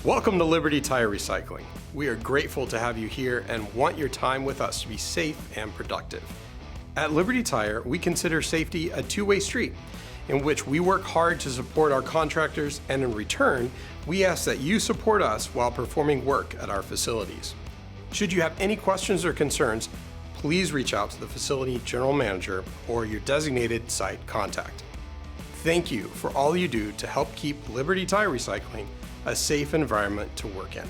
Welcome to Liberty Tire Recycling. We are grateful to have you here and want your time with us to be safe and productive. At Liberty Tire, we consider safety a two-way street in which we work hard to support our contractors, and in return, we ask that you support us while performing work at our facilities. Should you have any questions or concerns, please reach out to the facility general manager or your designated site contact. Thank you for all you do to help keep Liberty Tire Recycling a safe environment to work in.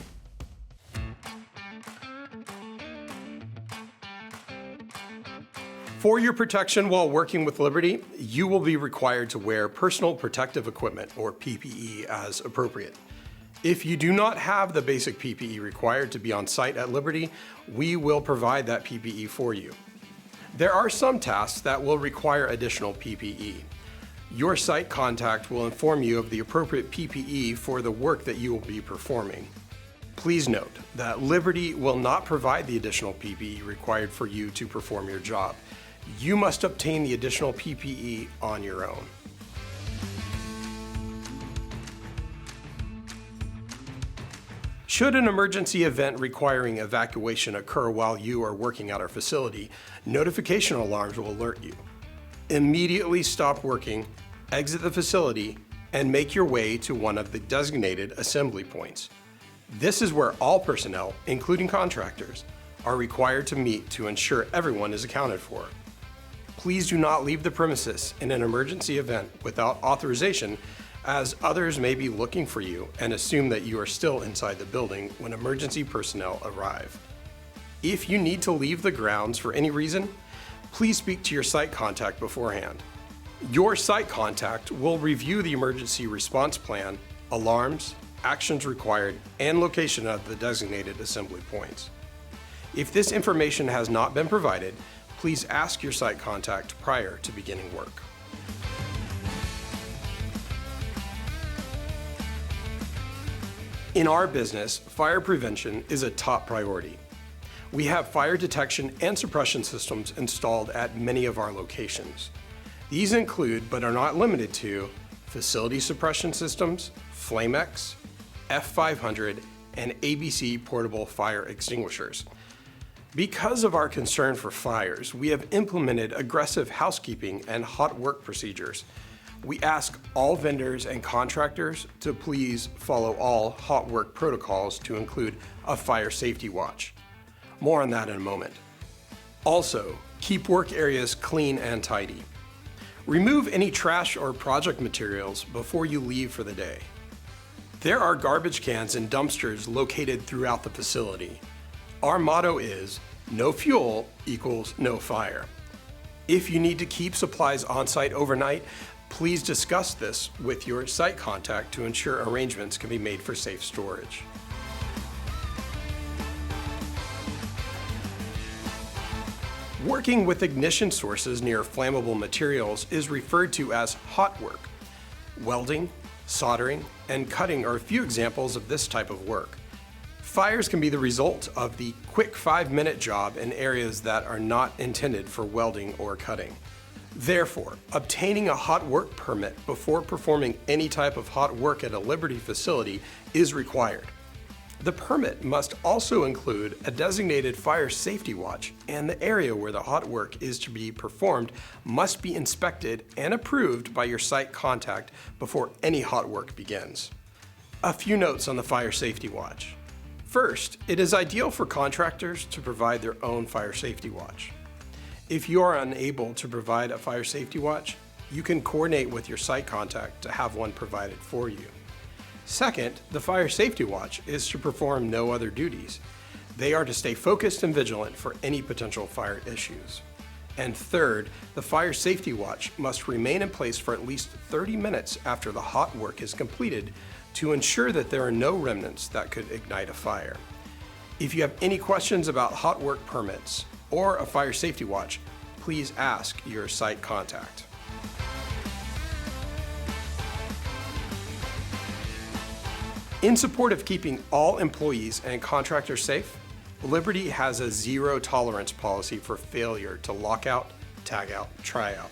For your protection while working with Liberty, you will be required to wear personal protective equipment, or PPE, as appropriate. If you do not have the basic PPE required to be on site at Liberty, we will provide that PPE for you. There are some tasks that will require additional PPE. Your site contact will inform you of the appropriate PPE for the work that you will be performing. Please note that Liberty will not provide the additional PPE required for you to perform your job. You must obtain the additional PPE on your own. Should an emergency event requiring evacuation occur while you are working at our facility, notification alarms will alert you. Immediately stop working, exit the facility, and make your way to one of the designated assembly points. This is where all personnel, including contractors, are required to meet to ensure everyone is accounted for. Please do not leave the premises in an emergency event without authorization, as others may be looking for you and assume that you are still inside the building when emergency personnel arrive. If you need to leave the grounds for any reason, please speak to your site contact beforehand. Your site contact will review the emergency response plan, alarms, actions required, and location of the designated assembly points. If this information has not been provided, please ask your site contact prior to beginning work. In our business, fire prevention is a top priority. We have fire detection and suppression systems installed at many of our locations. These include, but are not limited to, facility suppression systems, Flamex, F500, and ABC portable fire extinguishers. Because of our concern for fires, we have implemented aggressive housekeeping and hot work procedures. We ask all vendors and contractors to please follow all hot work protocols to include a fire safety watch. More on that in a moment. Also, keep work areas clean and tidy. Remove any trash or project materials before you leave for the day. There are garbage cans and dumpsters located throughout the facility. Our motto is, no fuel equals no fire. If you need to keep supplies on site overnight, please discuss this with your site contact to ensure arrangements can be made for safe storage. Working with ignition sources near flammable materials is referred to as hot work. Welding, soldering, and cutting are a few examples of this type of work. Fires can be the result of the quick 5-minute job in areas that are not intended for welding or cutting. Therefore, obtaining a hot work permit before performing any type of hot work at a Liberty facility is required. The permit must also include a designated fire safety watch, and the area where the hot work is to be performed must be inspected and approved by your site contact before any hot work begins. A few notes on the fire safety watch. First, it is ideal for contractors to provide their own fire safety watch. If you are unable to provide a fire safety watch, you can coordinate with your site contact to have one provided for you. Second, the fire safety watch is to perform no other duties. They are to stay focused and vigilant for any potential fire issues. And third, the fire safety watch must remain in place for at least 30 minutes after the hot work is completed to ensure that there are no remnants that could ignite a fire. If you have any questions about hot work permits or a fire safety watch, please ask your site contact. In support of keeping all employees and contractors safe, Liberty has a zero-tolerance policy for failure to lockout, tagout, tryout.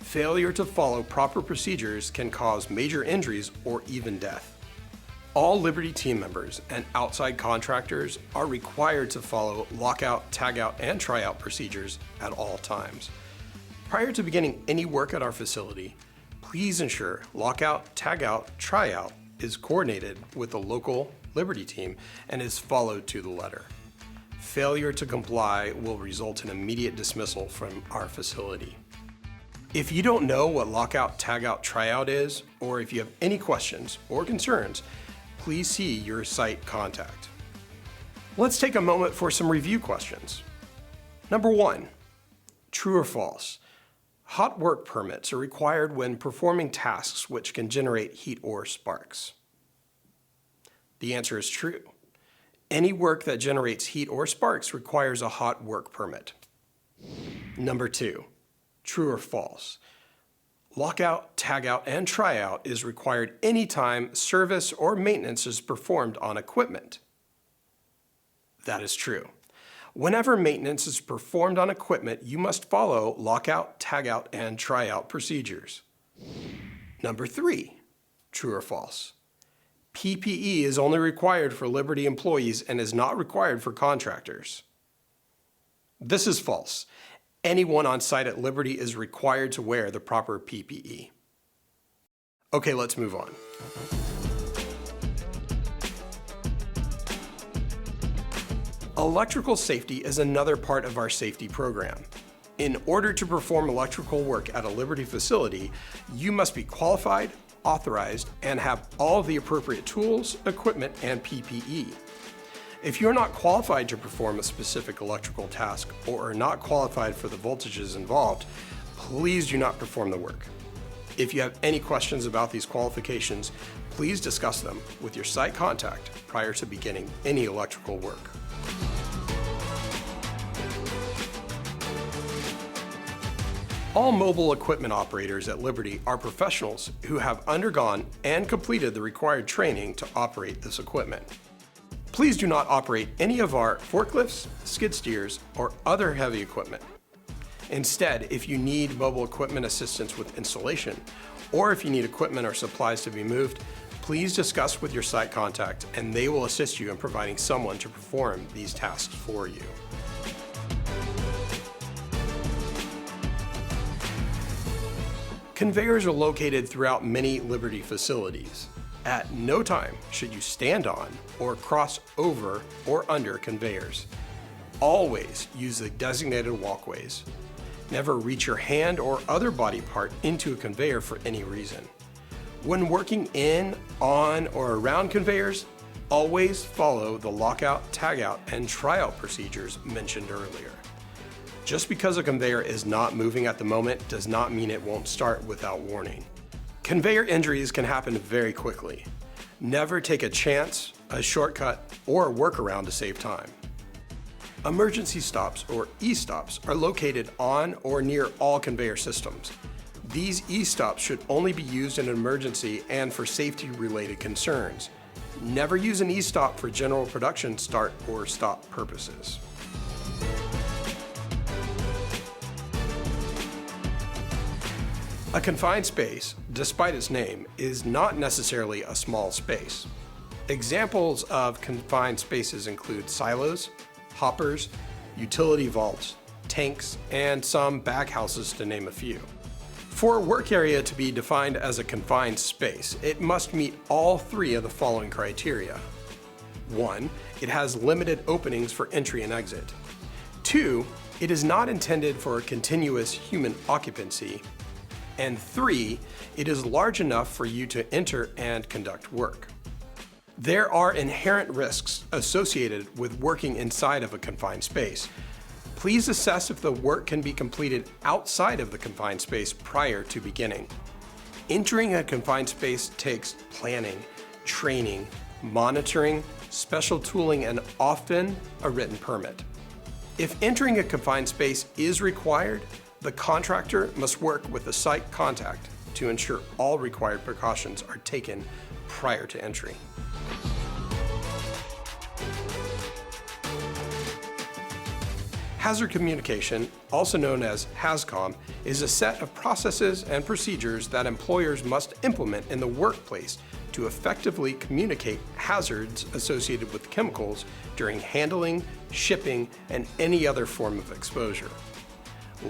Failure to follow proper procedures can cause major injuries or even death. All Liberty team members and outside contractors are required to follow lockout, tagout, and tryout procedures at all times. Prior to beginning any work at our facility, please ensure lockout, tagout, tryout is coordinated with the local Liberty team and is followed to the letter. Failure to comply will result in immediate dismissal from our facility. If you don't know what lockout, tagout, tryout is, or if you have any questions or concerns, please see your site contact. Let's take a moment for some review questions. Number 1, true or false? Hot work permits are required when performing tasks which can generate heat or sparks. The answer is true. Any work that generates heat or sparks requires a hot work permit. Number 2, true or false? Lockout, tagout, and tryout is required anytime service or maintenance is performed on equipment. That is true. Whenever maintenance is performed on equipment, you must follow lockout, tagout, and tryout procedures. Number 3, true or false? PPE is only required for Liberty employees and is not required for contractors. This is false. Anyone on site at Liberty is required to wear the proper PPE. Okay, let's move on. Electrical safety is another part of our safety program. In order to perform electrical work at a Liberty facility, you must be qualified, authorized, and have all of the appropriate tools, equipment, and PPE. If you're not qualified to perform a specific electrical task or are not qualified for the voltages involved, please do not perform the work. If you have any questions about these qualifications, please discuss them with your site contact prior to beginning any electrical work. All mobile equipment operators at Liberty are professionals who have undergone and completed the required training to operate this equipment. Please do not operate any of our forklifts, skid steers, or other heavy equipment. Instead, if you need mobile equipment assistance with installation, or if you need equipment or supplies to be moved, please discuss with your site contact and they will assist you in providing someone to perform these tasks for you. Conveyors are located throughout many Liberty facilities. At no time should you stand on or cross over or under conveyors. Always use the designated walkways. Never reach your hand or other body part into a conveyor for any reason. When working in, on, or around conveyors, always follow the lockout, tagout, and tryout procedures mentioned earlier. Just because a conveyor is not moving at the moment does not mean it won't start without warning. Conveyor injuries can happen very quickly. Never take a chance, a shortcut, or a workaround to save time. Emergency stops, or E-stops, are located on or near all conveyor systems. These E-stops should only be used in an emergency and for safety-related concerns. Never use an E-stop for general production start or stop purposes. A confined space, despite its name, is not necessarily a small space. Examples of confined spaces include silos, hoppers, utility vaults, tanks, and some baghouses, to name a few. For a work area to be defined as a confined space, it must meet all 3 of the following criteria. 1, it has limited openings for entry and exit. 2, it is not intended for a continuous human occupancy. And 3, it is large enough for you to enter and conduct work. There are inherent risks associated with working inside of a confined space. Please assess if the work can be completed outside of the confined space prior to beginning. Entering a confined space takes planning, training, monitoring, special tooling, and often a written permit. If entering a confined space is required, the contractor must work with the site contact to ensure all required precautions are taken prior to entry. Hazard communication, also known as HAZCOM, is a set of processes and procedures that employers must implement in the workplace to effectively communicate hazards associated with chemicals during handling, shipping, and any other form of exposure.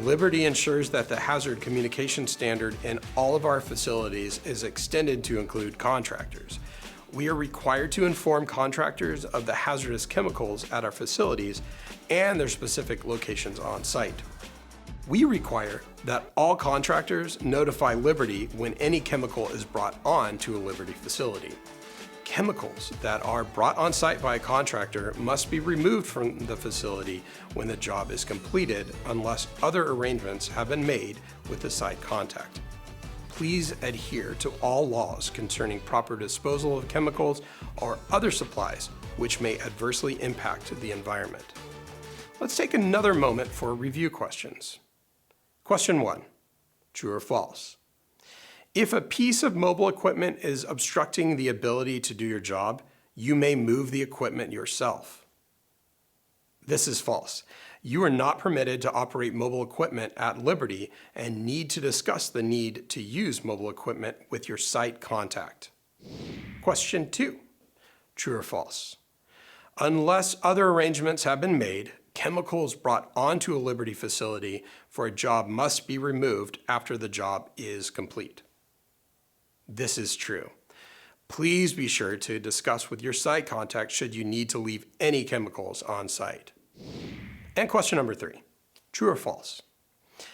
Liberty ensures that the hazard communication standard in all of our facilities is extended to include contractors. We are required to inform contractors of the hazardous chemicals at our facilities and their specific locations on site. We require that all contractors notify Liberty when any chemical is brought on to a Liberty facility. Chemicals that are brought on site by a contractor must be removed from the facility when the job is completed unless other arrangements have been made with the site contact. Please adhere to all laws concerning proper disposal of chemicals or other supplies which may adversely impact the environment. Let's take another moment for review questions. Question 1, true or false? If a piece of mobile equipment is obstructing the ability to do your job, you may move the equipment yourself. This is false. You are not permitted to operate mobile equipment at Liberty and need to discuss the need to use mobile equipment with your site contact. Question 2, true or false? Unless other arrangements have been made, chemicals brought onto a Liberty facility for a job must be removed after the job is complete. This is true. Please be sure to discuss with your site contact should you need to leave any chemicals on site. And question number 3, true or false?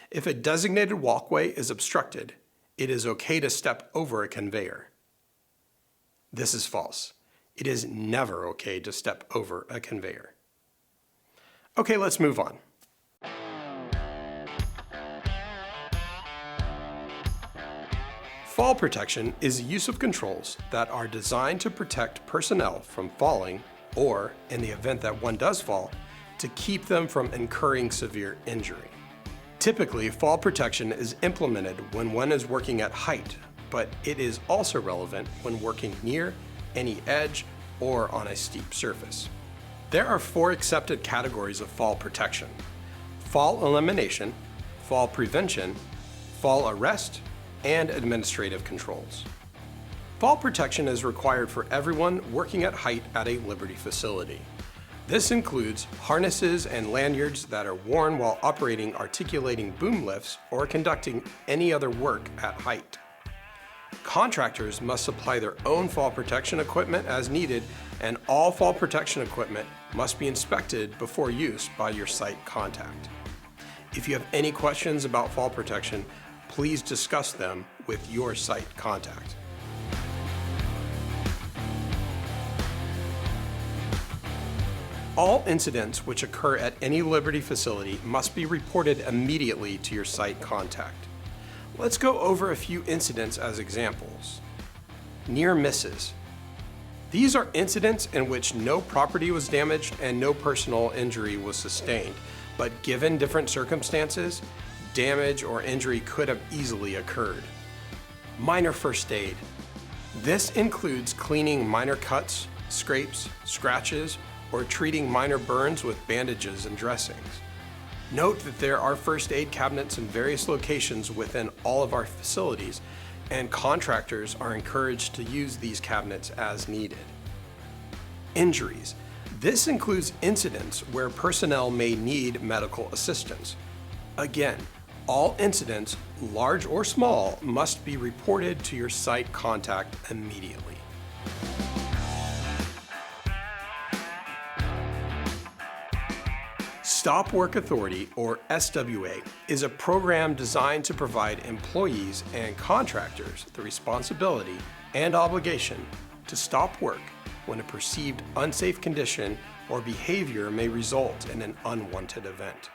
If a designated walkway is obstructed, it is okay to step over a conveyor. This is false. It is never okay to step over a conveyor. Okay, let's move on. Fall protection is the use of controls that are designed to protect personnel from falling or, in the event that one does fall, to keep them from incurring severe injury. Typically, fall protection is implemented when one is working at height, but it is also relevant when working near any edge or on a steep surface. There are 4 accepted categories of fall protection: fall elimination, fall prevention, fall arrest, and administrative controls. Fall protection is required for everyone working at height at a Liberty facility. This includes harnesses and lanyards that are worn while operating articulating boom lifts or conducting any other work at height. Contractors must supply their own fall protection equipment as needed, and all fall protection equipment must be inspected before use by your site contact. If you have any questions about fall protection, please discuss them with your site contact. All incidents which occur at any Liberty facility must be reported immediately to your site contact. Let's go over a few incidents as examples. Near misses. These are incidents in which no property was damaged and no personal injury was sustained, but given different circumstances, damage or injury could have easily occurred. Minor first aid. This includes cleaning minor cuts, scrapes, scratches, or treating minor burns with bandages and dressings. Note that there are first aid cabinets in various locations within all of our facilities, and contractors are encouraged to use these cabinets as needed. Injuries. This includes incidents where personnel may need medical assistance. Again, all incidents, large or small, must be reported to your site contact immediately. Stop Work Authority, or SWA, is a program designed to provide employees and contractors the responsibility and obligation to stop work when a perceived unsafe condition or behavior may result in an unwanted event.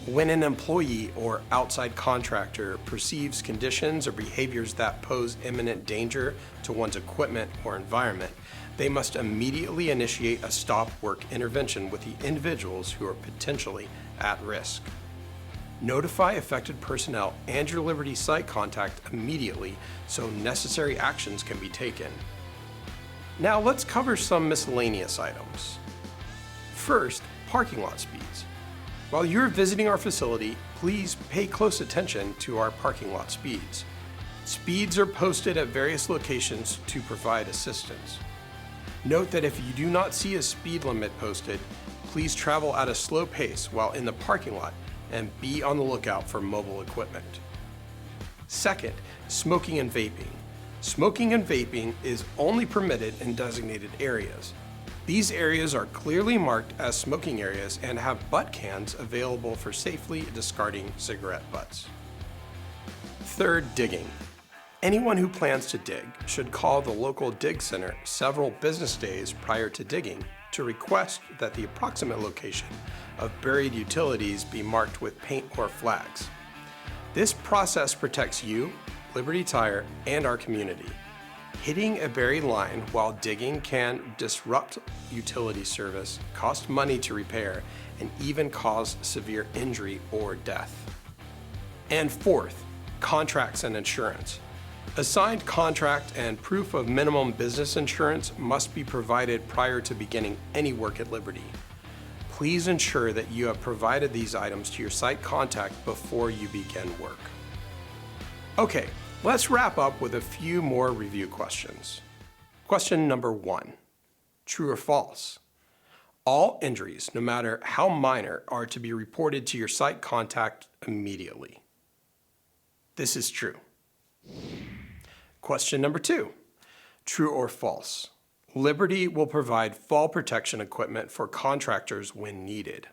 When an employee or outside contractor perceives conditions or behaviors that pose imminent danger to one's equipment or environment, they must immediately initiate a stop work intervention with the individuals who are potentially at risk. Notify affected personnel and your Liberty site contact immediately so necessary actions can be taken. Now let's cover some miscellaneous items. First, parking lot speeds. While you're visiting our facility, please pay close attention to our parking lot speeds. Speeds are posted at various locations to provide assistance. Note that if you do not see a speed limit posted, please travel at a slow pace while in the parking lot and be on the lookout for mobile equipment. Second, smoking and vaping. Smoking and vaping is only permitted in designated areas. These areas are clearly marked as smoking areas and have butt cans available for safely discarding cigarette butts. Third, digging. Anyone who plans to dig should call the local dig center several business days prior to digging to request that the approximate location of buried utilities be marked with paint or flags. This process protects you, Liberty Tire, and our community. Hitting a buried line while digging can disrupt utility service, cost money to repair, and even cause severe injury or death. And fourth, contracts and insurance. A signed contract and proof of minimum business insurance must be provided prior to beginning any work at Liberty. Please ensure that you have provided these items to your site contact before you begin work. Okay, let's wrap up with a few more review questions. Question number 1, true or false? All injuries, no matter how minor, are to be reported to your site contact immediately. This is true. Question number 2, true or false? Liberty will provide fall protection equipment for contractors when needed.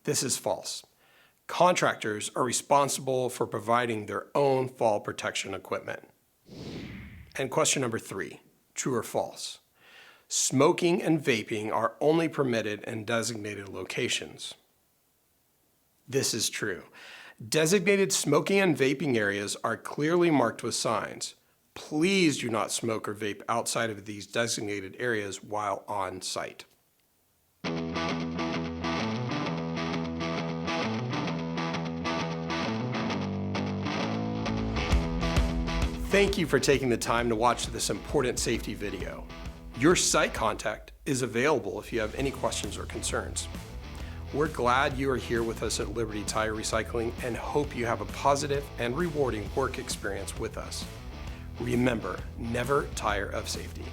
This is false. Contractors are responsible for providing their own fall protection equipment. And question number 3, true or false? Smoking and vaping are only permitted in designated locations. This is true. Designated smoking and vaping areas are clearly marked with signs. Please do not smoke or vape outside of these designated areas while on site. Thank you for taking the time to watch this important safety video. Your site contact is available if you have any questions or concerns. We're glad you are here with us at Liberty Tire Recycling and hope you have a positive and rewarding work experience with us. Remember, never tire of safety.